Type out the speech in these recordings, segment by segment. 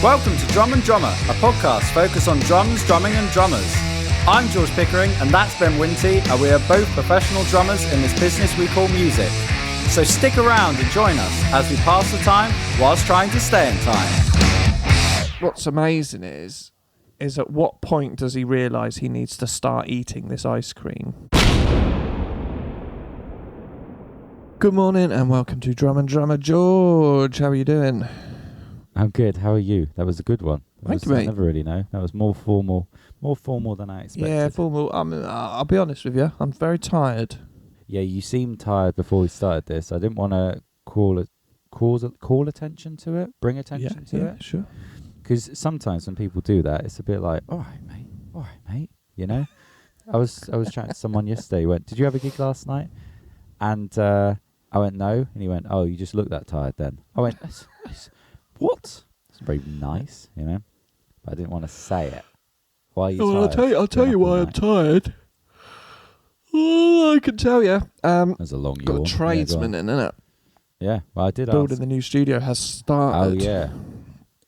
Welcome to Drum and Drummer, a podcast focused on drums, drumming and drummers. I'm George Pickering and that's Ben Winty, and we are both professional drummers in this business we call music. So stick around and join us as we pass the time whilst trying to stay in time. What's amazing is at what point does he realise he needs to start eating this ice cream? Good morning and welcome to Drum and Drummer. George, how are you doing? I'm good. How are you? That was a good one. Thank you, I mate. never really know. That was more formal than I expected. Yeah, formal. I'll be honest with you. I'm very tired. Yeah, you seemed tired before we started this. I didn't want to call attention to it, bring attention to it. Sure. Because sometimes when people do that, it's a bit like, all right, mate. You know, I was chatting to someone yesterday. He went, "Did you have a gig last night?" And I went, "No," and he went, "Oh, you just look that tired then." I went, "What?" It's very nice, you know, but I didn't want to say it. Why are you tired? I'll tell you why I'm tired. Oh, I can tell you. There's a long got yawn. a tradesman in it. Yeah, well, I did Building ask. the new studio has started. Oh, yeah.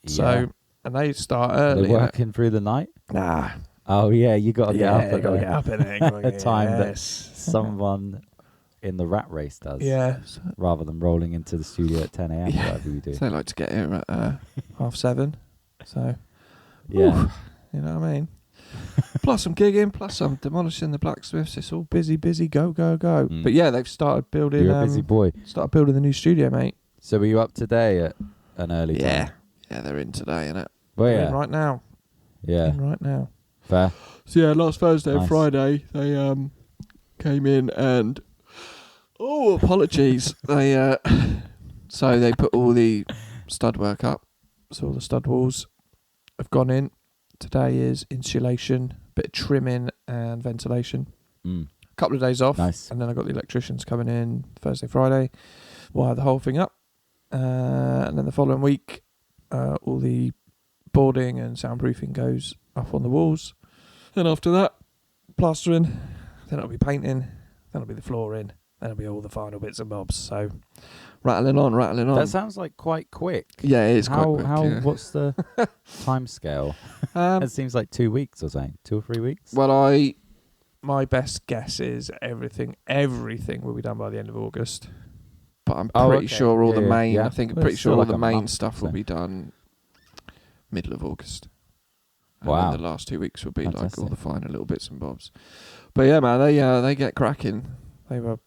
So, and they start early. Are they working through the night? Nah. Oh, yeah, you got to get up at get up in it. a time that someone in the rat race does. Yeah. Rather than rolling into the studio at 10 a.m. Yeah. Whatever you do. So they like to get here at 7:30. So, Yeah. you know what I mean? Plus I'm gigging, plus I'm demolishing the blacksmiths. It's all busy, go. Mm. But yeah, they've started building. You're a busy boy. Started building the new studio, mate. So were you up today at an early time? Yeah, they're in today, innit? Well, They're yeah. in right now. Yeah. In right now. Fair. So yeah, last Thursday and Nice. Friday they came in and apologies. They so they put all the stud work up. So all the stud walls have gone in. Today is insulation, bit of trimming and ventilation. Mm. A couple of days off. Nice. And then I got the electricians coming in Thursday, Friday, wire the whole thing up. And then the following week, all the boarding and soundproofing goes up on the walls. Then after that, plastering. Then it'll be painting. Then it'll be the flooring. Then it'll be all the final bits and bobs. So rattling on. That sounds like quite quick. Yeah, it is quite quick. Yeah. What's the time scale? It seems like 2 weeks or something. 2 or 3 weeks? Well, my best guess is everything will be done by the end of August. But I'm pretty sure all the main. yeah. I think I'm Well, pretty it's sure still all like the a main month, stuff will so. be done middle of August. And Wow. then the last 2 weeks will be like all Fantastic. the final little bits and bobs. But yeah, man, they get cracking. They got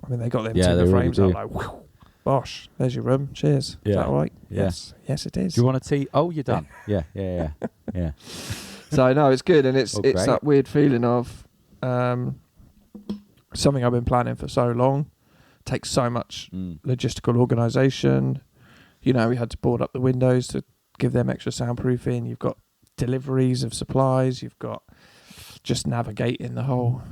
them timber they really frames up do. like, whew, bosh, there's your room. Cheers. Yeah. Is that all right? Yeah. Yes, it is. Do you want a tea? Oh, you're done. Yeah. Yeah. So no, it's good, and it's Oh, great. that weird feeling of something I've been planning for so long. Takes so much logistical organisation. You know, we had to board up the windows to give them extra soundproofing. You've got deliveries of supplies. You've got just navigating the whole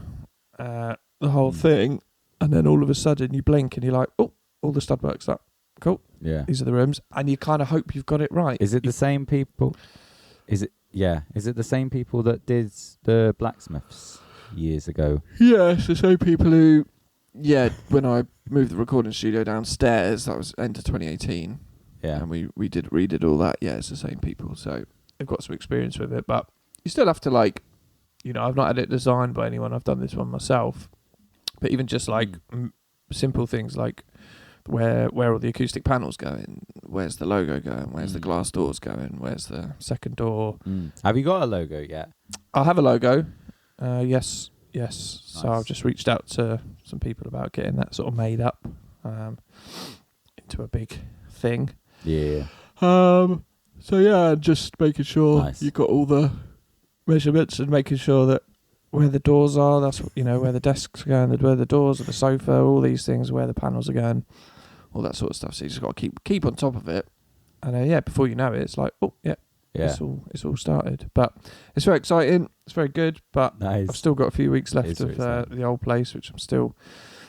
thing, and then all of a sudden you blink and you're like, oh, all the stud work's up. Cool. Yeah. These are the rooms, and you kind of hope you've got it right. Is it the same people? Is it the same people that did the blacksmiths years ago? Yeah, it's the same people who, when I moved the recording studio downstairs, that was end of 2018. Yeah. And we redid all that. Yeah, it's the same people. So they've got some experience with it. But you still have to, like, you know, I've not had it designed by anyone. I've done this one myself. But even just like simple things like where all the acoustic panels going, where's the logo going, where's the glass doors going, where's the second door. Have you got a logo yet? I have a logo. Yes. So Nice. I've just reached out to some people about getting that sort of made up into a big thing. Yeah. So yeah, just making sure Nice. you've got all the measurements and making sure that where the doors are, that's where the desks are going, where the doors are, the sofa, all these things, where the panels are going, all that sort of stuff. So you just got to keep on top of it, and before you know it, it's like, oh yeah. It's all started. But it's very exciting. It's very good. But Nice. I've still got a few weeks left It's of very exciting. the old place, which I'm still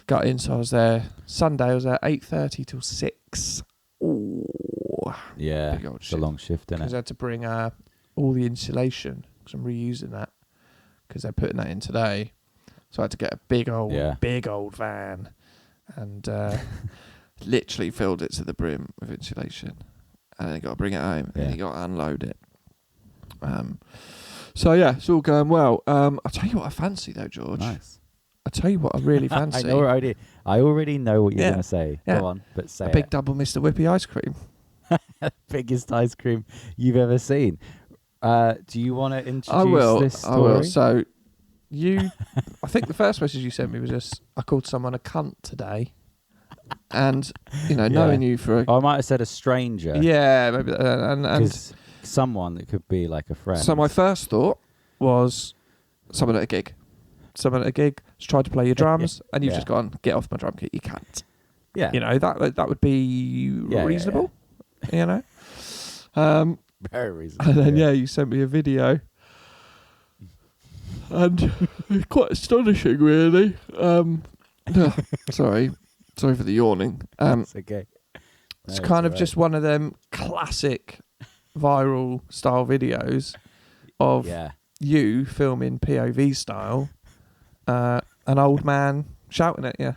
gutting. So I was there Sunday. I was there 8:30 till 6. Ooh. Yeah. Big old It's a shit. long shift, isn't Because I it? had to bring all the insulation because I'm reusing that because they're putting that in today. So I had to get a big old van and literally filled it to the brim with insulation. and then you got to bring it home, and Yeah. then you got to unload it. So yeah, it's all going well. I'll tell you what I fancy though, George. Nice. I'll tell you what I really fancy. I already know what you're Yeah. going to say. Yeah. Go on, but say A big double Mr. Whippy ice cream. biggest ice cream you've ever seen. Do you want to introduce I will. this story? I will. So I think the first message you sent me was just, I called someone a cunt today. And, knowing you for I might have said a stranger. Yeah, maybe. And someone that could be like a friend. so my first thought was someone at a gig. Someone at a gig has tried to play your drums, and you've Yeah. just gone, get off my drum kit, you can't. Yeah. That would be reasonable. Very reasonable. And then you sent me a video, and it's quite astonishing, really. Sorry for the yawning. It's okay. It's kind of just one of them classic viral style videos of you filming POV style, an old man shouting at you.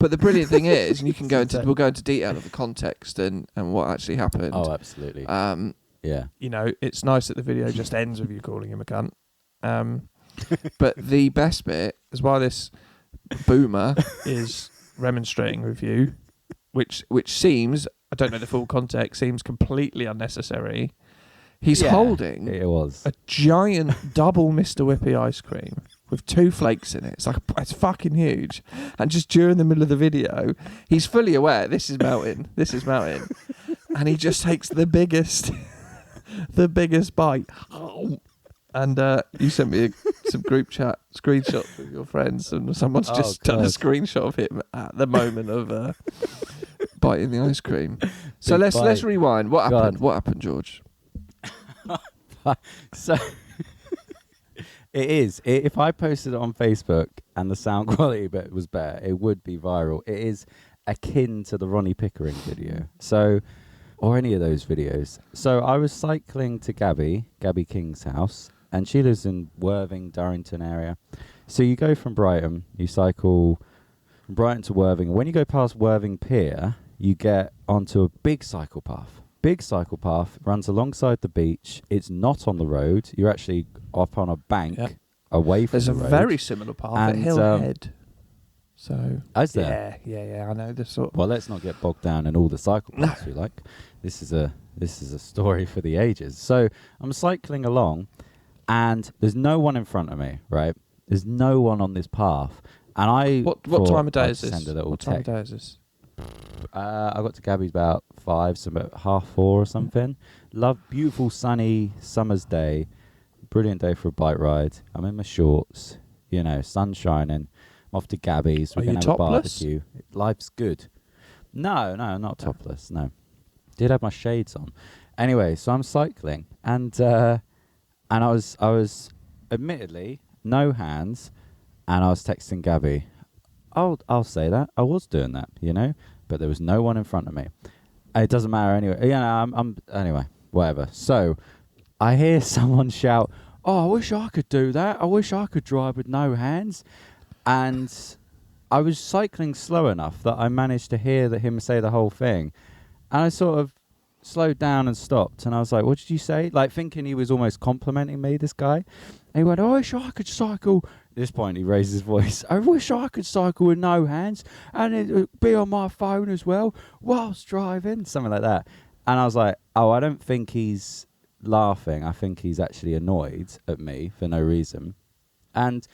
But the brilliant thing is, and we'll go into detail of the context and what actually happened. Oh, absolutely. It's nice that the video just ends with you calling him a cunt. But the best bit is while this boomer is remonstrating with you, which seems, I don't know the full context, seems completely unnecessary. He's holding a giant double Mr. Whippy ice cream with 2 flakes in it. It's fucking huge. And just during the middle of the video, he's fully aware this is melting. And he just takes the biggest bite. And you sent me some group chat screenshots with your friends, and someone's just done a screenshot of him at the moment of biting the ice cream. So let's rewind. What happened? God. What happened, George? So it is. If I posted it on Facebook and the sound quality was better, it would be viral. It is akin to the Ronnie Pickering video. Or any of those videos. So I was cycling to Gabby King's house, and she lives in Worthing, Durrington area. So you go from Brighton, you cycle from Brighton to Worthing. When you go past Worthing Pier, you get onto a big cycle path. Big cycle path runs alongside the beach. It's not on the road. You're actually up on a bank away from the road. There's a very similar path at Hillhead. So is there? Yeah. I know this sort. Well, let's not get bogged down in all the cycle paths we like. This is a story for the ages. So I'm cycling along, and there's no one in front of me. Right? There's no one on this path, and I. What time of day is this? What time of day is this? I got to Gabby's about 5, so about 4:30 or something. Beautiful sunny summer's day, brilliant day for a bike ride. I'm in my shorts, sun shining. I'm off to Gabby's. We're gonna have a barbecue. Life's good. No, not topless. No, did have my shades on. Anyway, so I'm cycling, and I was admittedly no hands, and I was texting Gabby. I'll say that I was doing that, but there was no one in front of me. It doesn't matter anyway. I'm anyway, whatever. So I hear someone shout, "Oh, I wish I could do that. I wish I could drive with no hands." And I was cycling slow enough that I managed to hear him say the whole thing, and I sort of slowed down and stopped, and I was like, "What did you say?" Like thinking he was almost complimenting me, this guy. And he went, "Oh, I wish I could cycle." At this point, he raised his voice. "I wish I could cycle with no hands, and it would be on my phone as well whilst driving," something like that. And I was like, "Oh, I don't think he's laughing. I think he's actually annoyed at me for no reason." And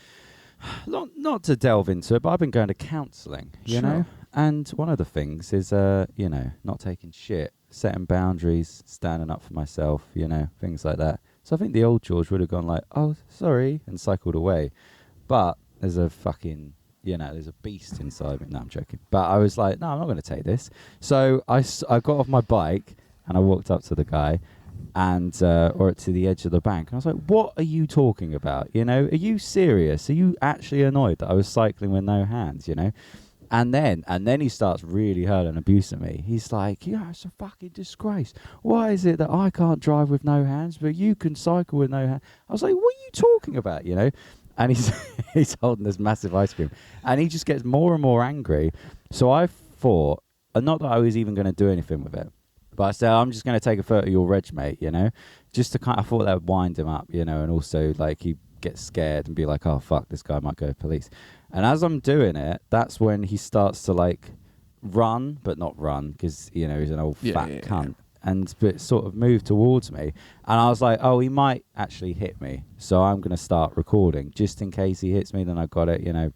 not to delve into it, but I've been going to counselling, you know. And one of the things is, not taking shit, setting boundaries, standing up for myself, things like that. So I think the old George would have gone like, "Oh, sorry," and cycled away. But there's a fucking, there's a beast inside me. No, I'm joking. But I was like, no, I'm not going to take this. So I got off my bike and I walked up to the guy or to the edge of the bank. And I was like, "What are you talking about? Are you serious? Are you actually annoyed that I was cycling with no hands, And then he starts really hurling abuse at me. He's like, "Yeah, it's a fucking disgrace. Why is it that I can't drive with no hands, but you can cycle with no hands?" I was like, "What are you talking about, And he's holding this massive ice cream. And he just gets more and more angry. So I thought, not that I was even going to do anything with it, But I said, I'm just going to take a photo of your reg, mate, you know, just to I thought that would wind him up, you know, and also like he'd get scared and be like, oh, fuck, this guy might go to police. And as I'm doing it, that's when he starts to like run, but not run because, you know, he's an old fat cunt. But sort of moved towards me. And I was like, oh, he might actually hit me. So I'm going to start recording just in case he hits me. Then I got it, you know.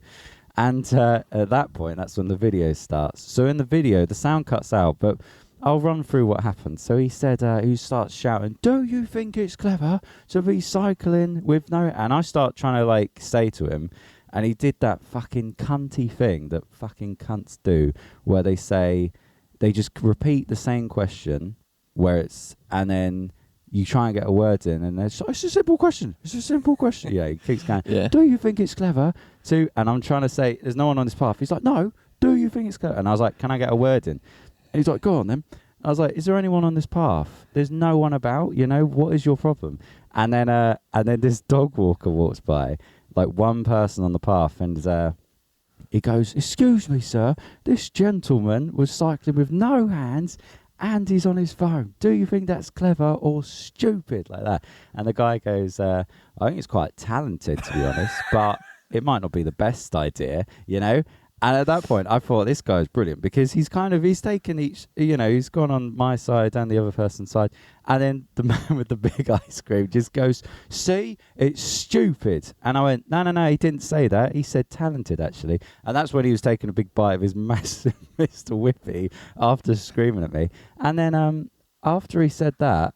And at that point, that's when the video starts. So in the video, the sound cuts out, but I'll run through what happened. So he said, he starts shouting, do you think it's clever to be cycling with no... And I start trying to like say to him, and he did that fucking cunty thing that fucking cunts do, where they say, they just repeat the same question, where it's, and then you try and get a word in, and it's a simple question. It's a simple question. Yeah, he keeps going, do you think it's clever to... And I'm trying to say, there's no one on this path. He's like, no, do you think it's clever? And I was like, can I get a word in? And he's like, go on then. I was like, is there anyone on this path? There's no one about, you know, what is your problem? And then this dog walker walks by, like one person on the path, and he goes, excuse me, sir, this gentleman was cycling with no hands and he's on his phone. Do you think that's clever or stupid? Like that. And the guy goes, I think it's quite talented, to be honest, but it might not be the best idea, you know? And at that point, I thought this guy's brilliant because he's taken each, you know, he's gone on my side and the other person's side. And then the man with the big ice cream just goes, see, it's stupid. And I went, no, he didn't say that. He said talented, actually. And that's when he was taking a big bite of his massive Mr. Whippy after screaming at me. And then after he said, oh,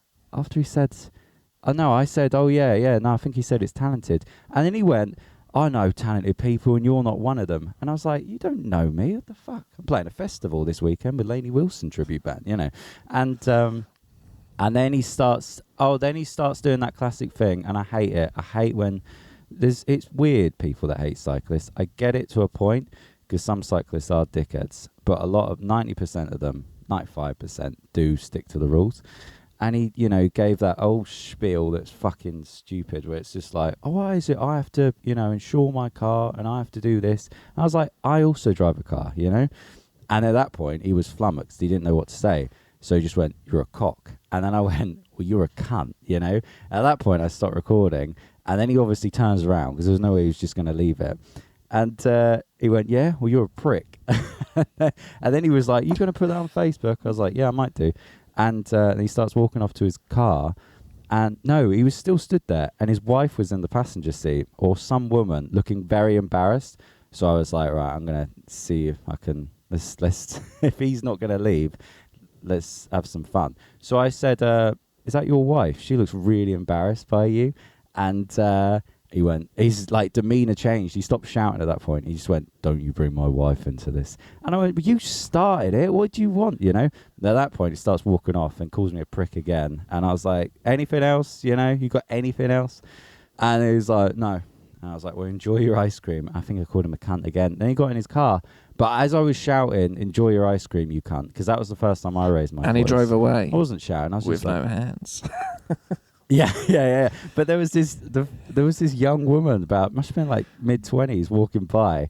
no, I said, oh, yeah, no, I think he said it's talented. And then he went, I know talented people and you're not one of them. And I was like, you don't know me. What the fuck? I'm playing a festival this weekend with Lainey Wilson tribute band, you know. And then he starts doing that classic thing, and I hate it. I hate when it's weird, people that hate cyclists. I get it to a point because some cyclists are dickheads, but 90% of them, 95% do stick to the rules. And he, you know, gave that old spiel that's fucking stupid, where it's just like, oh, why is it I have to, you know, insure my car and I have to do this? And I was like, I also drive a car, you know? And at that point, he was flummoxed. He didn't know what to say. So he just went, you're a cock. And then I went, well, you're a cunt, you know? At that point, I stopped recording. And then he obviously turns around because there was no way he was just going to leave it. And he went, yeah, well, you're a prick. And then he was like, you going to put that on Facebook? I was like, yeah, I might do. And he starts walking off to his car. And no, he was still stood there. And his wife was in the passenger seat, or some woman looking very embarrassed. So I was like, right, I'm going to see if I can, let's if he's not going to leave, let's have some fun. So I said, is that your wife? She looks really embarrassed by you. And his like demeanor changed. He stopped shouting at that point. He just went, don't you bring my wife into this. And I went, but you started it. What do you want, you know? And at that point, he starts walking off and calls me a prick again. And I was like, anything else, you know? You got anything else? And he was like, no. And I was like, well, enjoy your ice cream. I think I called him a cunt again. Then he got in his car. But as I was shouting, enjoy your ice cream, you cunt, because that was the first time I raised my voice. And he drove away. I wasn't shouting. I was with just like, no hands. Yeah. But there was this young woman, must have been like mid-20s, walking by.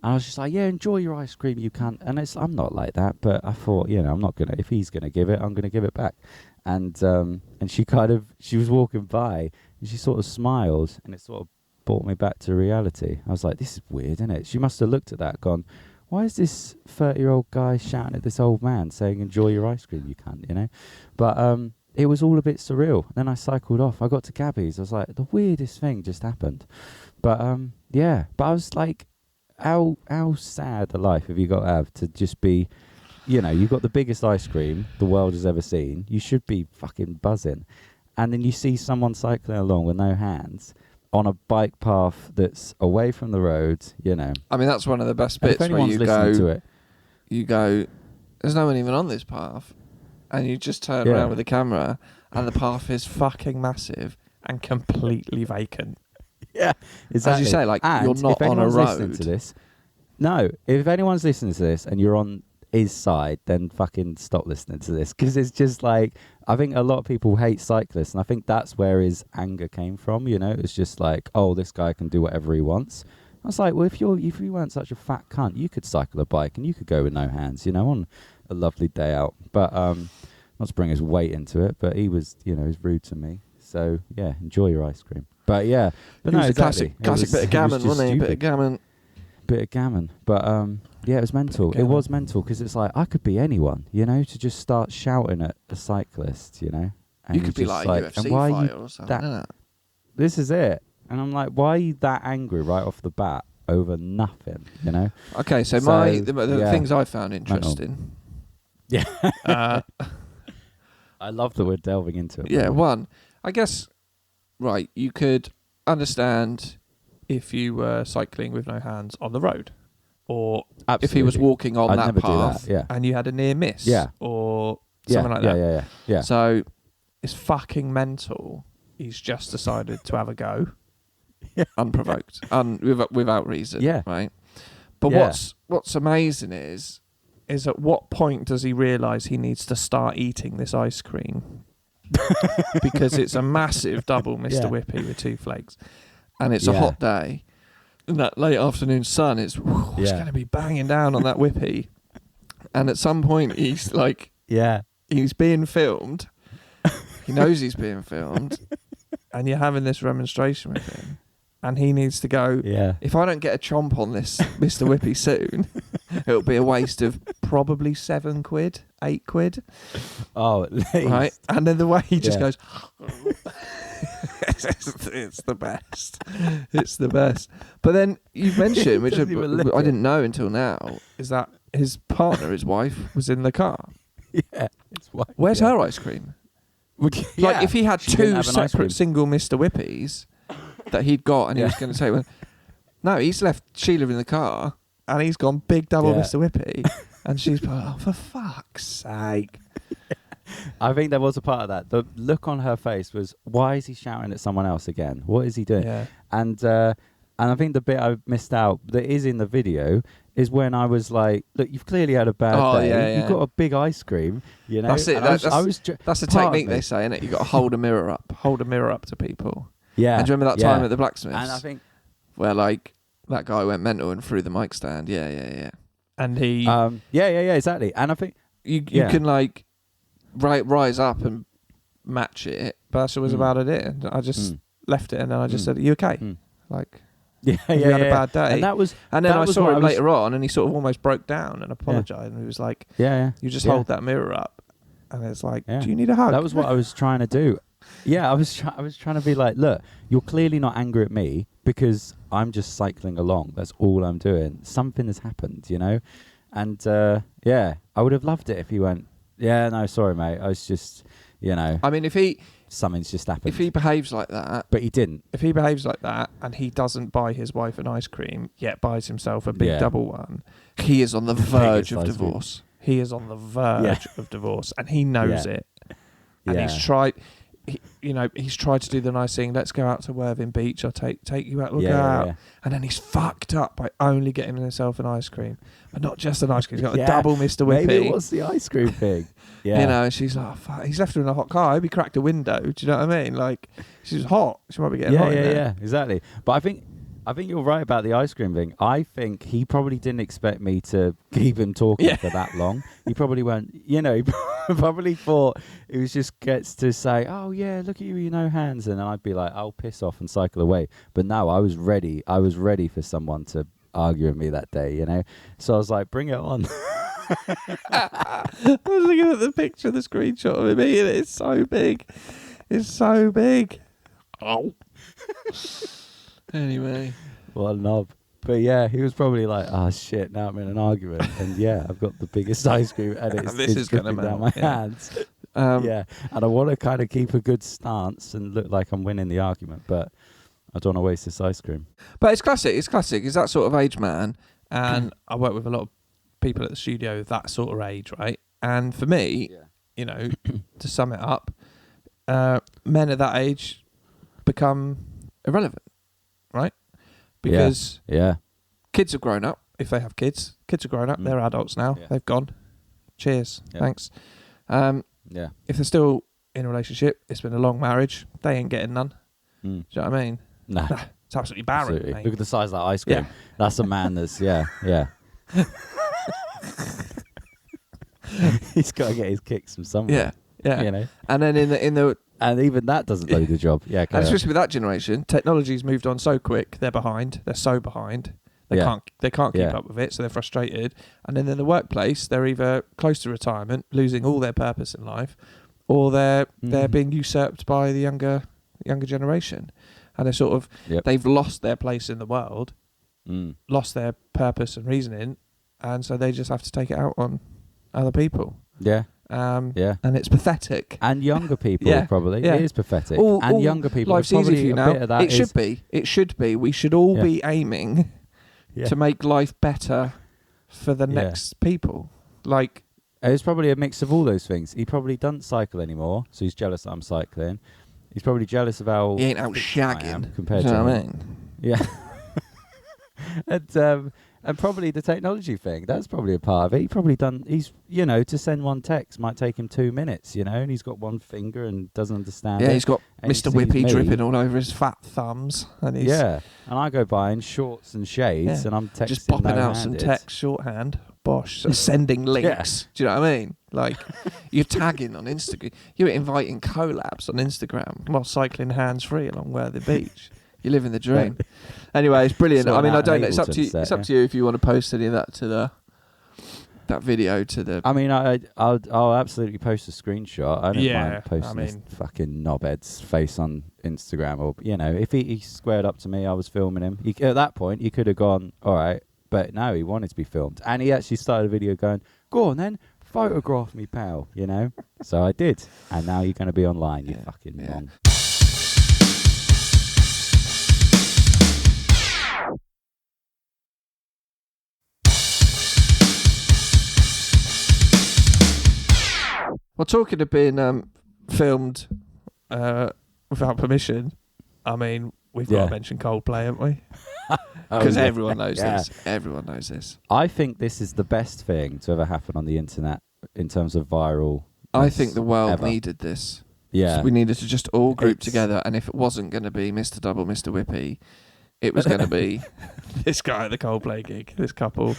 And I was just like, yeah, enjoy your ice cream, you cunt. And I'm not like that, but I thought, you know, I'm not going to, if he's going to give it, I'm going to give it back. And she was walking by and she sort of smiled, and it sort of brought me back to reality. I was like, this is weird, isn't it? She must have looked at that, gone, why is this 30-year-old guy shouting at this old man saying, enjoy your ice cream, you cunt, you know? But it was all a bit surreal. Then I cycled off. I got to Gabby's. I was like, the weirdest thing just happened. But yeah. But I was like, how sad a life have you got to have to just be, you know, you've got the biggest ice cream the world has ever seen. You should be fucking buzzing. And then you see someone cycling along with no hands on a bike path that's away from the road, you know. I mean, that's one of the best bits where you go, there's no one even on this path. And you just turn around with the camera, and the path is fucking massive and completely vacant. Yeah, exactly. As you say, like, and you're not on a road. To this, no, if anyone's listening to this and you're on his side, then fucking stop listening to this, because it's just like, I think a lot of people hate cyclists, and I think that's where his anger came from. You know, it's just like, oh, this guy can do whatever he wants. I was like, well, if you weren't such a fat cunt, you could cycle a bike and you could go with no hands, you know, on a lovely day out. But not to bring his weight into it, but he was, he was rude to me. So yeah, enjoy your ice cream. But yeah, but It no, was a exactly. classic bit of gammon, wasn't it? Bit of gammon. Bit of gammon. But yeah, it was mental. It was mental because it's like I could be anyone, to just start shouting at a cyclist, And you could be like a UFC and why fighter or something. This is it. And I'm like, why are you that angry right off the bat over nothing, Okay, so the things I found interesting. Yeah. I love that we're delving into it. Yeah, one. I guess, right, you could understand if you were cycling with no hands on the road. Or Absolutely. if he was walking on that path and you had a near miss. Yeah. Or something like that. Yeah. So it's fucking mental. He's just decided to have a go. Yeah. Unprovoked. Without reason. Yeah. Right? But what's amazing is at what point does he realise he needs to start eating this ice cream? Because it's a massive double Mr. Whippy with 2 flakes. And it's a hot day. In that late afternoon sun, it's going to be banging down on that Whippy. And at some point, he's like... Yeah. He's being filmed. He knows he's being filmed. And you're having this remonstration with him. And he needs to go, if I don't get a chomp on this Mr. Whippy soon, it'll be a waste of probably £7, £8. Oh, at least. Right? And then the way he just goes, it's the best. It's the best. But then you've mentioned, which I didn't know until now, is that his partner, his wife, was in the car. Yeah. His wife, Where's her ice cream? Like, if he had 2 separate single Mr. Whippies that he'd got and he was going to say, well, no, he's left Sheila in the car and he's gone big double Mr. Whippy and she's like, oh, for fuck's sake. I think there was a part of that. The look on her face was, why is he shouting at someone else again? What is he doing? Yeah. And I think the bit I missed out that is in the video is when I was like, look, you've clearly had a bad day. Yeah. You've got a big ice cream, That's it. That's the technique they say, isn't it? You've got to hold a mirror up to people. Yeah. And do you remember that time at the blacksmiths? And I think... Where, like, that guy went mental and threw the mic stand. Yeah. And he... exactly. And I think... You can, like, rise up and match it, but that's always about it. And I just left it and then I just said, are you okay? Like... Yeah, you had a bad day. And then I saw him later on and he sort of almost broke down and apologised. And he was like, you just hold that mirror up. And it's like, do you need a hug? That was what I was trying to do. Yeah, I was trying to be like, look, you're clearly not angry at me because I'm just cycling along. That's all I'm doing. Something has happened, And I would have loved it if he went, yeah, no, sorry, mate. I was just, I mean, something's just happened. If he behaves like that... But he didn't. If he behaves like that and he doesn't buy his wife an ice cream, yet buys himself a big double one, he is on the verge of divorce. He is on the verge of divorce and he knows it. And he's tried... he's tried to do the nice thing. Let's go out to Worthing Beach. I'll take you out. We'll go out. Yeah. And then he's fucked up by only getting himself an ice cream, but not just an ice cream. He's got a double Mr. Whippy. Maybe it was the ice cream thing. Yeah. And she's like, oh, fuck. He's left her in a hot car. I hope he cracked a window. Do you know what I mean? Like, she's hot. She might be getting hot. Yeah, exactly. But I think you're right about the ice cream thing. I think he probably didn't expect me to keep him talking for that long. He probably went, he probably thought it was just gets to say, oh yeah, look at you, no hands. And then I'd be like, I'll piss off and cycle away. But no, I was ready. I was ready for someone to argue with me that day, So I was like, bring it on. I was looking at the picture, the screenshot of him eating it. It's so big. It's so big. Oh. Anyway. What a knob. But yeah, he was probably like, oh shit, now I'm in an argument. And yeah, I've got the biggest ice cream and it's dripping down my hands. And I want to kind of keep a good stance and look like I'm winning the argument, but I don't want to waste this ice cream. But it's classic. He's that sort of age man. And I work with a lot of people at the studio that sort of age, right? And for me, to sum it up, men at that age become irrelevant, right? Because kids have grown up. If they have kids have grown up. They're adults now. They've gone. Cheers. Thanks. If they're still in a relationship, it's been a long marriage. They ain't getting none. Do you know what I mean? No. It's absolutely barren. Absolutely. Look at the size of that ice cream. That's a man that's, He's got to get his kicks from somewhere. Yeah. Yeah. You know, And then in the and even that doesn't do the job. Yeah, and especially with that generation, technology's moved on so quick. They're behind. They're so behind. They can't keep up with it, so they're frustrated. And then in the workplace, they're either close to retirement, losing all their purpose in life, or they're being usurped by the younger generation, and they're sort of they've lost their place in the world, lost their purpose and reasoning, and so they just have to take it out on other people. Yeah. And it's pathetic. And younger people probably. It is pathetic. Younger people. Life's easy for you now. It should be. It should be. We should all be aiming to make life better for the next people. Like, it's probably a mix of all those things. He probably doesn't cycle anymore, so he's jealous that I'm cycling. He's probably jealous of how he ain't out shagging compared to what I him. mean? Yeah. And probably the technology thing, that's probably a part of it. He's to send one text might take him 2 minutes, and he's got one finger and doesn't understand it. Yeah, he's got and Mr. Whippy dripping all over his fat thumbs. And he's and I go by in shorts and shades and I'm texting just popping out some no-handed. text shorthand. Bosh. Sending links. Do you know what I mean? Like, you're tagging on Instagram. You're inviting collabs on Instagram while cycling hands-free along Worthy Beach. You're living the dream. Anyway, it's brilliant. I mean, I don't know. It's up to you. It's up to you if you want to post any of that to that video to the. I mean, I'll absolutely post a screenshot. I don't mind posting this fucking knobhead's face on Instagram, or if he squared up to me, I was filming him. At that point, he could have gone, all right, but no, he wanted to be filmed, and he actually started a video going, go on then, photograph me, pal. So I did, and now you're going to be online. You fucking mon. Well, talking of being filmed without permission, I mean, we've got to mention Coldplay, haven't we? Because everyone knows this. Everyone knows this. I think this is the best thing to ever happen on the internet in terms of viral. I think the world needed this. Yeah. So we needed to just all group together, and if it wasn't going to be Mr. Double, Mr. Whippy, it was going to be this guy at the Coldplay gig, this couple.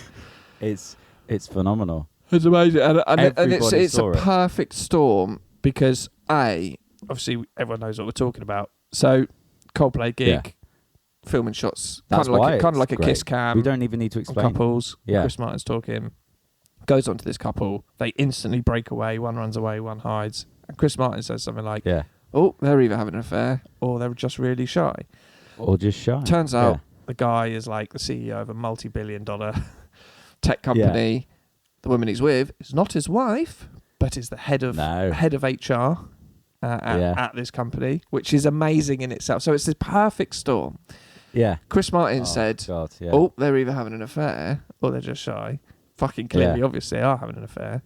It's phenomenal. It's amazing, and it's a perfect storm because obviously everyone knows what we're talking about. So Coldplay gig, filming shots, kind of like a kiss cam. We don't even need to explain. Couples. Yeah. Chris Martin's talking. Goes on to this couple. They instantly break away. One runs away. One hides. And Chris Martin says something like, "Oh, they're either having an affair or they're just really shy." Or just shy. Turns out the guy is like the CEO of a multi-billion-dollar tech company. Yeah. The woman he's with is not his wife, but is the head of HR at this company, which is amazing in itself. So it's this perfect storm. Yeah. Chris Martin said, "Oh, they're either having an affair or they're just shy." Fucking clearly, obviously, they are having an affair.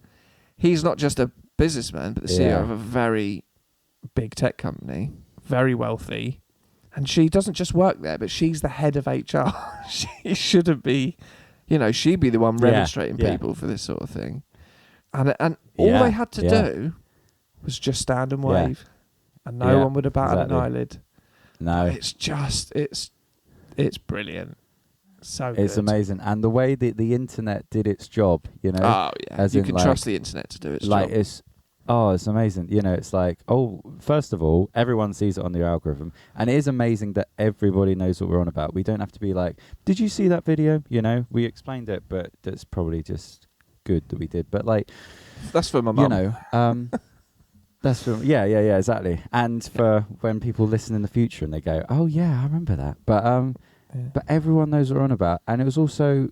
He's not just a businessman, but the CEO of a very big tech company, very wealthy, and she doesn't just work there, but she's the head of HR. She shouldn't be. She'd be the one remonstrating people for this sort of thing. And all they had to do was just stand and wave. And no one would have batted an eyelid. No. It's just, it's brilliant. So good. It's amazing. And the way that the internet did its job, Oh, yeah. You can trust the internet to do its job. It's amazing. It's like, first of all, everyone sees it on the algorithm. And it is amazing that everybody knows what we're on about. We don't have to be like, did you see that video? We explained it, but that's probably just good that we did. But that's for my mum. That's for, exactly. And for when people listen in the future and they go, oh yeah, I remember that. But everyone knows what we're on about. And it was also,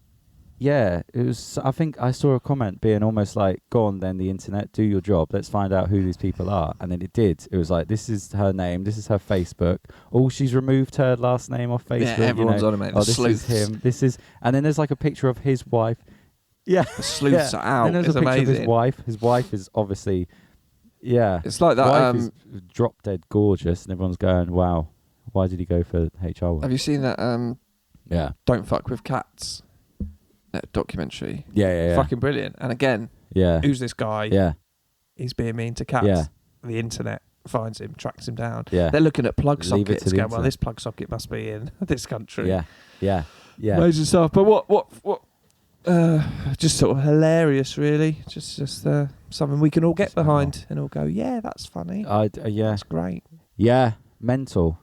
it was. I think I saw a comment being almost like, "Go on, then the internet, do your job. Let's find out who these people are." And then it did. It was like, "This is her name. This is her Facebook. Oh, she's removed her last name off Facebook." Yeah, everyone's on it, mate. Oh, this is him. This is. And then there's like a picture of his wife. Yeah, the sleuths are out. And there's it's a picture amazing. of his wife. His wife is obviously, it's like that. Wife is drop dead gorgeous, and everyone's going, "Wow, why did he go for HR work?" Have you seen that? Don't fuck with cats. Documentary. Yeah. Fucking brilliant. And again, who's this guy? Yeah. He's being mean to cats. Yeah. The internet finds him, tracks him down. Yeah. They're looking at plug Leave it sockets, to the going, internet. well, this plug socket must be in this country. Yeah. Amazing stuff. But what just sort of hilarious, really. Just something we can all get What's going behind and all go, yeah, that's funny. Yeah. That's great. Yeah. Mental.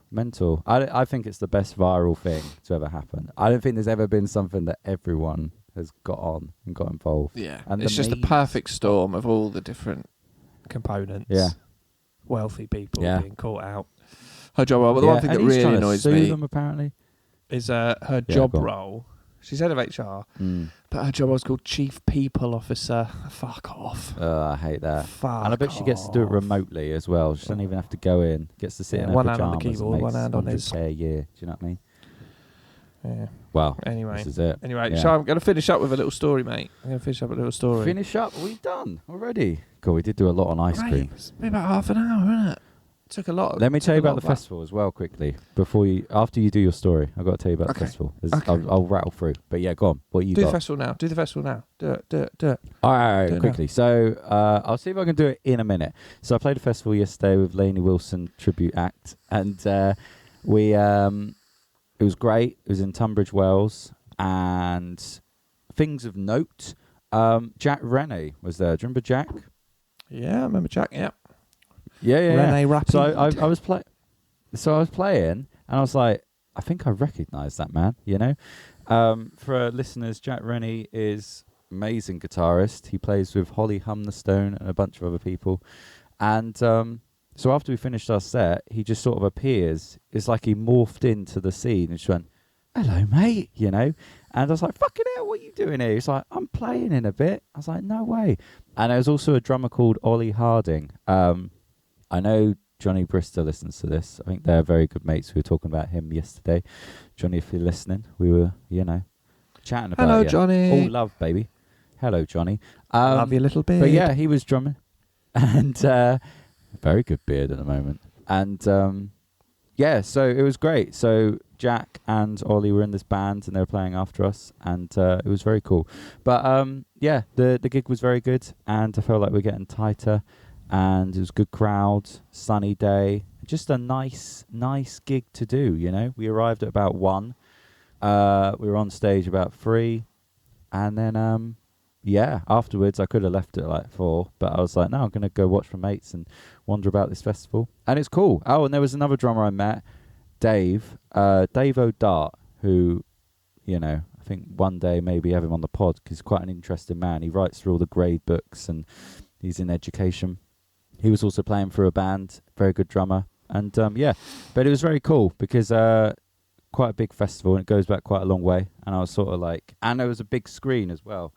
I think it's the best viral thing to ever happen. I don't think there's ever been something that everyone has got on and got involved. Yeah. And It's just a perfect storm of all the different components. Yeah. Wealthy people Yeah. being caught out. Her job role, but the one thing that really annoys me them, apparently. is her Yeah, job go on. role. She's head of HR, but her job role is called Chief People Officer. Fuck off. I hate that. Fuck And I bet she gets to do it off. remotely as well. She doesn't even have to go in. Gets to sit in her one pajamas hand on the keyboard, and one makes hand on his. 100K a year. Do you know what I mean? Yeah. Well, Anyway. this is it. Anyway, Yeah. so I'm going to finish up with a little story, mate. Finish up. Are we done already? Cool. We did do a lot on ice Right, cream. it's been about half an hour, isn't it? Took a lot. Let me tell you took a lot about the of that. festival as well quickly. After you do your story, I've got to tell you about the Okay. festival. Okay. I'll rattle through. But yeah, go on. What you Do the got? festival now. Do the festival now. Do it. All right, Do it quickly. So I'll see if I can do it in a minute. So I played a festival yesterday with Lainey Wilson Tribute Act, and we it was great. It was in Tunbridge Wells, and things of note. Jack Rennie was there. Do you remember Jack? Yeah, I remember Jack. Yeah. Yeah. Renee rapping. So I was playing, and I was like, I think I recognise that man. You know, for listeners, Jack Rennie is amazing guitarist. He plays with Holly Humnerstone and a bunch of other people, and so after we finished our set, he just sort of appears. It's like he morphed into the scene and just went, "Hello, mate," you know. And I was like, "Fucking hell, what are you doing here?" He's like, "I'm playing in a bit." I was like, "No way." And there was also a drummer called Ollie Harding. I know Johnny Brister listens to this. I think they're very good mates. We were talking about him yesterday. Johnny, if you're listening, we were, chatting about Hello, you. Johnny. All love, baby. Hello, Johnny. Love you, little bit. But yeah, he was drumming. And very good beard at the moment. And yeah, so it was great. So Jack and Ollie were in this band and they were playing after us. And it was very cool. But yeah, the gig was very good. And I felt like we're getting tighter. And it was a good crowd, sunny day. Just a nice gig to do, you know. We arrived at about 1. We were on stage about 3. And then, yeah, afterwards I could have left at like 4. But I was like, no, I'm going to go watch my mates and wander about this festival. And it's cool. Oh, and there was another drummer I met, Dave O'Dart, who, you know, I think one day maybe have him on the pod because he's quite an interesting man. He writes for all the grade books and he's in education. He was also playing for a band, very good drummer. And yeah, but it was very cool because quite a big festival and it goes back quite a long way. And I was sort of like, and there was a big screen as well.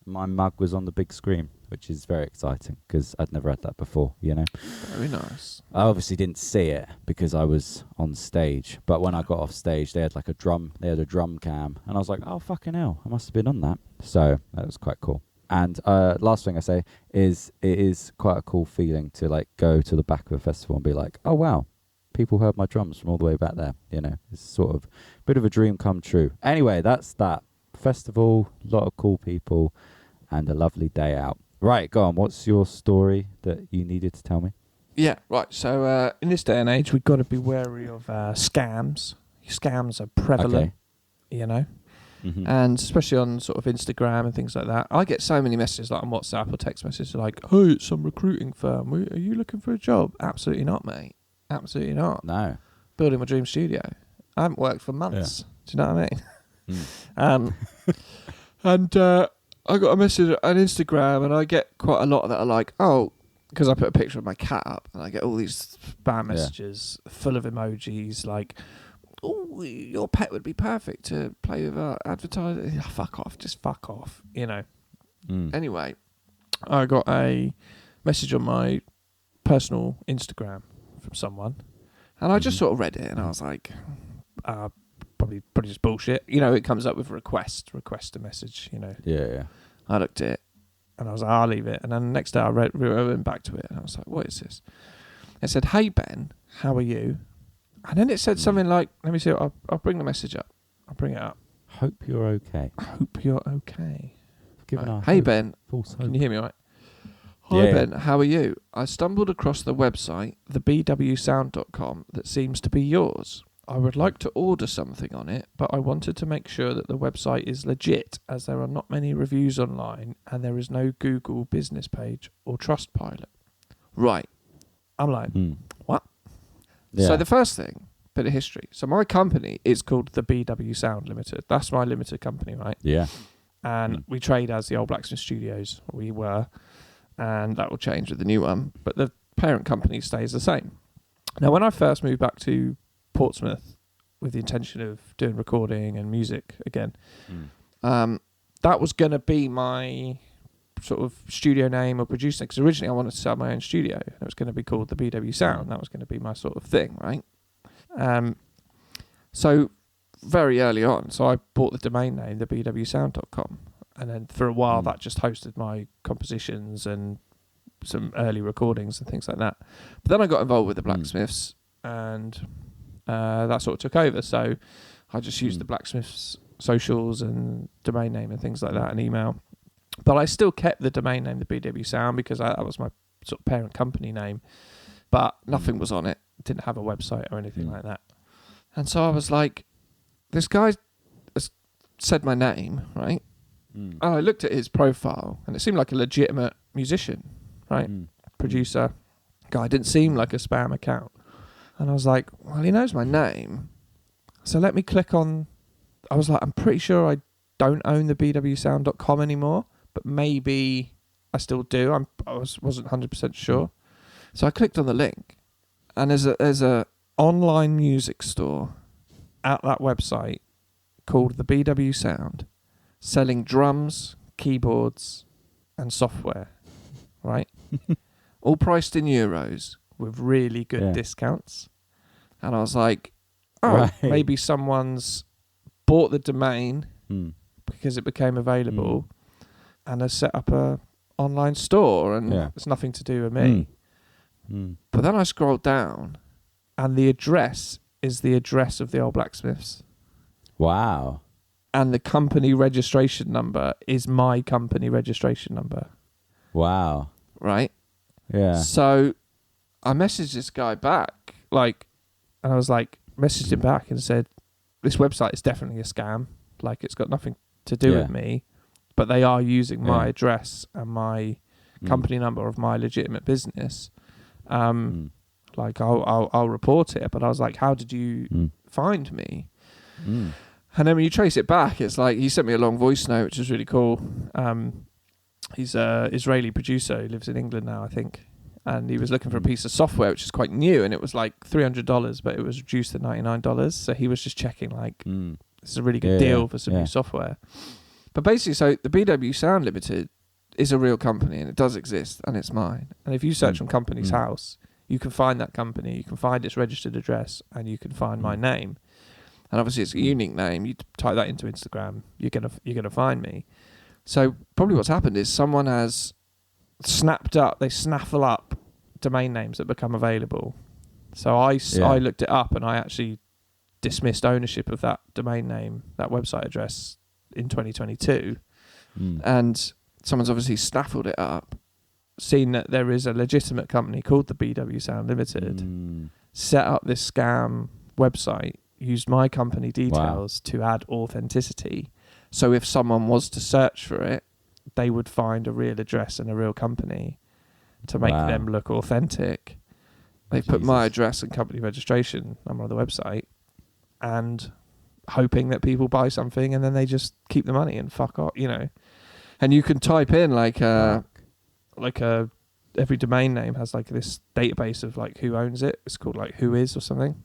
My mug was on the big screen, which is very exciting because I'd never had that before, you know. Very nice. I obviously didn't see it because I was on stage. But when I got off stage, they had a drum cam. And I was like, oh, fucking hell, I must have been on that. So that was quite cool. And last thing I say is it is quite a cool feeling to like go to the back of a festival and be like, oh wow, people heard my drums from all the way back there. You know, it's sort of a bit of a dream come true. Anyway, that's that festival, a lot of cool people and a lovely day out. Right, go on. What's your story that you needed to tell me? Yeah, right. So in this day and age, we've got to be wary of scams. Scams are prevalent, you know. Mm-hmm. And especially on sort of Instagram and things like that. I get so many messages like on WhatsApp or text messages like, oh, it's some recruiting firm. Are you looking for a job? Absolutely not, mate. Absolutely not. No. Building my dream studio. I haven't worked for months. Yeah. Do you know what I mean? Mm. And I got a message on Instagram and I get quite a lot that are like, oh, because I put a picture of my cat up and I get all these spam messages full of emojis like, oh, your pet would be perfect to play with our advertising. Fuck off, just fuck off, you know. Mm. Anyway, I got a message on my personal Instagram from someone, and I just sort of read it, and I was like, probably just bullshit. You know, it comes up with request a message, you know. Yeah. I looked at it, and I was like, I'll leave it. And then the next day I went back to it, and I was like, what is this? It said, hey, Ben, how are you? And then it said something like, let me see, I'll bring the message up. I'll bring it up. Hope you're okay. I hope you're okay. Given our hey, hope, Ben. false hope. Can you hear me all right? Hi, Yeah. Ben. How are you? I stumbled across the website, thebwsound.com, that seems to be yours. I would like to order something on it, but I wanted to make sure that the website is legit, as there are not many reviews online and there is no Google business page or Trustpilot. Right. I'm like, what? Yeah. So the first thing, bit of history. So my company is called the BW Sound Limited. That's my limited company, right? Yeah. And we trade as the Old Blacksmith Studios. We were. And that will change with the new one. But the parent company stays the same. Now, when I first moved back to Portsmouth with the intention of doing recording and music again, that was going to be my sort of studio name or producer, because originally I wanted to set up my own studio and it was going to be called the BW Sound. That was going to be my sort of thing, right? So very early on, so I bought the domain name, thebwsound.com, and then for a while that just hosted my compositions and some early recordings and things like that. But then I got involved with the Blacksmiths and that sort of took over. So I just used the Blacksmiths socials and domain name and things like that and email. But I still kept the domain name, the BW Sound, because that was my sort of parent company name. But nothing was on it. Didn't have a website or anything like that. And so I was like, this guy has said my name, right? And I looked at his profile and it seemed like a legitimate musician, right? Producer. Guy didn't seem like a spam account. And I was like, well, he knows my name. So let me click on... I was like, I'm pretty sure I don't own the bwsound.com anymore, but maybe I still do. I wasn't 100% sure. So I clicked on the link, and there's a online music store at that website called the BW Sound, selling drums, keyboards, and software, right? All priced in euros with really good discounts. And I was like, maybe someone's bought the domain because it became available and has set up a online store, and it's nothing to do with me. But then I scrolled down and the address is the address of the Old Blacksmiths. Wow. And the company registration number is my company registration number. Wow. Right? Yeah. So I messaged this guy back, and I was like, messaged him back and said, this website is definitely a scam. Like, it's got nothing to do with me, but they are using my address and my company number of my legitimate business. Like, I'll report it. But I was like, how did you find me? And then when you trace it back, it's like, he sent me a long voice note, which is really cool. He's an Israeli producer who lives in England now, I think. And he was looking for a piece of software, which is quite new. And it was like $300, but it was reduced to $99. So he was just checking, like, this is a really good deal for some new software. But basically, so the BW Sound Limited is a real company, and it does exist, and it's mine. And if you search on Company's House, you can find that company, you can find its registered address, and you can find my name. And obviously, it's a unique name. You type that into Instagram, you're gonna find me. So probably what's happened is someone has they snaffle up domain names that become available. So I looked it up, and I actually dismissed ownership of that domain name, that website address, in 2022. And someone's obviously snaffled it up, seen that there is a legitimate company called the BW Sound Limited, set up this scam website, used my company details to add authenticity. So if someone was to search for it, they would find a real address and a real company to make them look authentic. They put my address and company registration number on the website, and hoping that people buy something, and then they just keep the money and fuck off, you know. And you can type in every domain name has like this database of like who owns it. It's called like Who Is or something.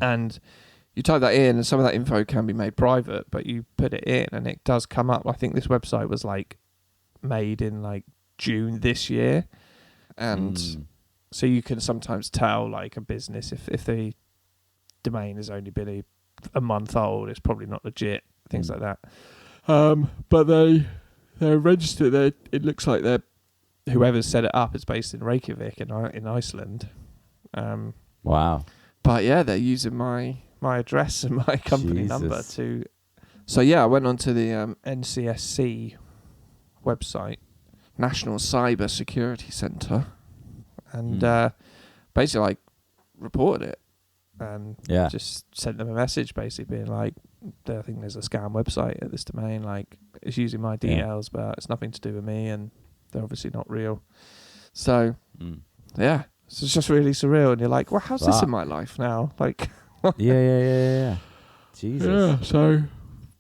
And you type that in, and some of that info can be made private, but you put it in and it does come up. I think this website was like made in like June this year. And so you can sometimes tell like a business if the domain has only been a month old, it's probably not legit, things like that. But they're registered. It looks like whoever's set it up is based in Reykjavik in Iceland. Wow. But yeah, they're using my address and my company number to. So yeah, I went onto the NCSC website, National Cyber Security Centre, and basically like reported it. and Yeah. just sent them a message basically being like, I think there's a scam website at this domain, like it's using my details, but it's nothing to do with me, and they're obviously not real. So yeah, so it's just really surreal, and you're like, well, how's this in my life now? Like, yeah. Jesus. yeah, so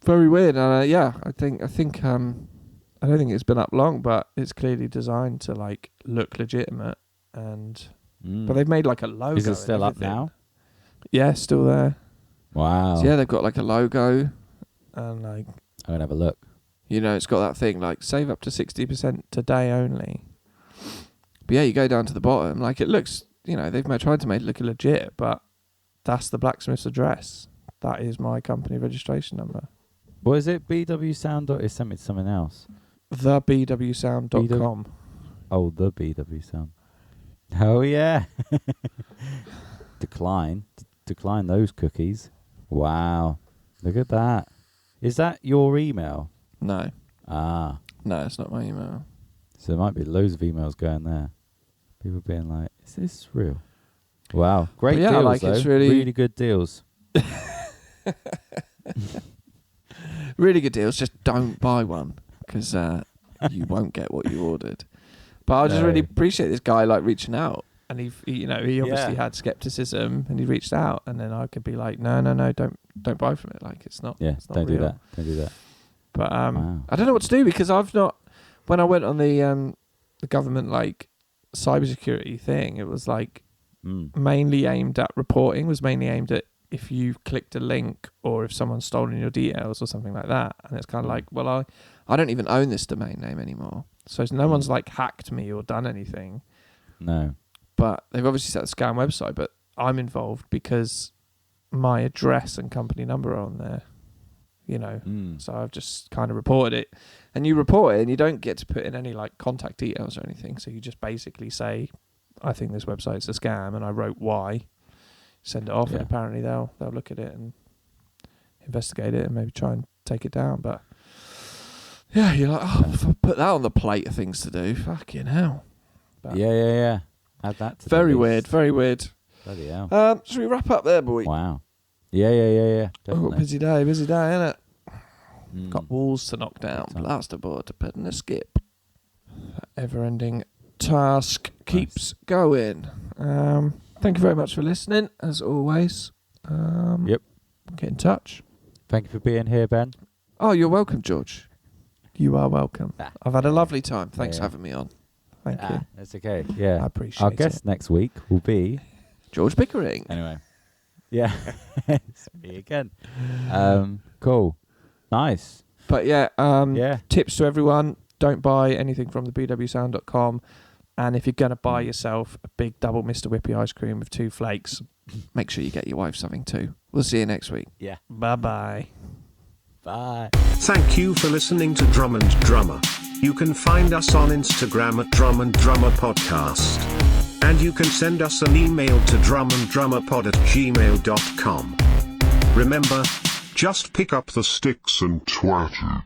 very weird. And I think I don't think it's been up long, but it's clearly designed to like look legitimate, and but they've made like a logo. Is it still up now? Yeah, still there. Wow. So yeah, they've got like a logo, and like, I'm gonna have a look. you know, it's got that thing like save up to 60% today only. But yeah, you go down to the bottom, like it looks, you know, they've tried to make it look legit, but that's the blacksmith's address. That is my company registration number. What is it? BW Sound. It sent me to something else. TheBWSound.com. Oh, the BW Sound. Oh yeah. Decline those cookies. Wow. Look at that. Is that your email? No. Ah. No, it's not my email. So there might be loads of emails going there. People being like, is this real? Wow. Great yeah, deals, like, though. it's really good deals. Really good deals. Just don't buy one, because you won't get what you ordered. But I just really appreciate this guy like reaching out, and he obviously had skepticism, and he reached out, and then I could be like, no, don't buy from it. Like it's not. Yeah, it's not don't real. do that. But Wow. I don't know what to do, because I've not. When I went on the government like cybersecurity thing, it was like mainly aimed at reporting. Was mainly aimed at if you've clicked a link or if someone's stolen your details or something like that. And it's kind of like, well, I don't even own this domain name anymore, so no one's like hacked me or done anything. No. But they've obviously set a scam website, but I'm involved because my address and company number are on there, you know. So I've just kind of reported it, and you report it and you don't get to put in any like contact details or anything. So you just basically say, I think this website's a scam, and I wrote why, send it off, and apparently they'll look at it and investigate it and maybe try and take it down. But yeah, you're like, if I put that on the plate of things to do, fucking hell. But Yeah. Add that to very the weird, list. very weird. Bloody hell. Should we wrap up there, boy? Wow. Yeah. Definitely. Busy day, innit? Got walls to knock down, plasterboard to put in a skip. That ever-ending task keeps going. Thank you very much for listening, as always. Yep. Get in touch. Thank you for being here, Ben. Oh, you're welcome, George. You are welcome. I've had a lovely time. Thanks for having me on. Thank you. That's okay. Yeah. I appreciate Our guest next week will be George Pickering. Anyway. Yeah. It's me again. Cool. Nice. But tips to everyone: don't buy anything from the bwsound.com, and if you're gonna buy yourself a big double Mr. Whippy ice cream with 2 flakes, make sure you get your wife something too. We'll see you next week. Yeah. Bye. Thank you for listening to Drum and Drummer. You can find us on Instagram at Drum and Drummer Podcast. And you can send us an email to drumanddrummerpod@gmail.com. Remember, just pick up the sticks and twat it.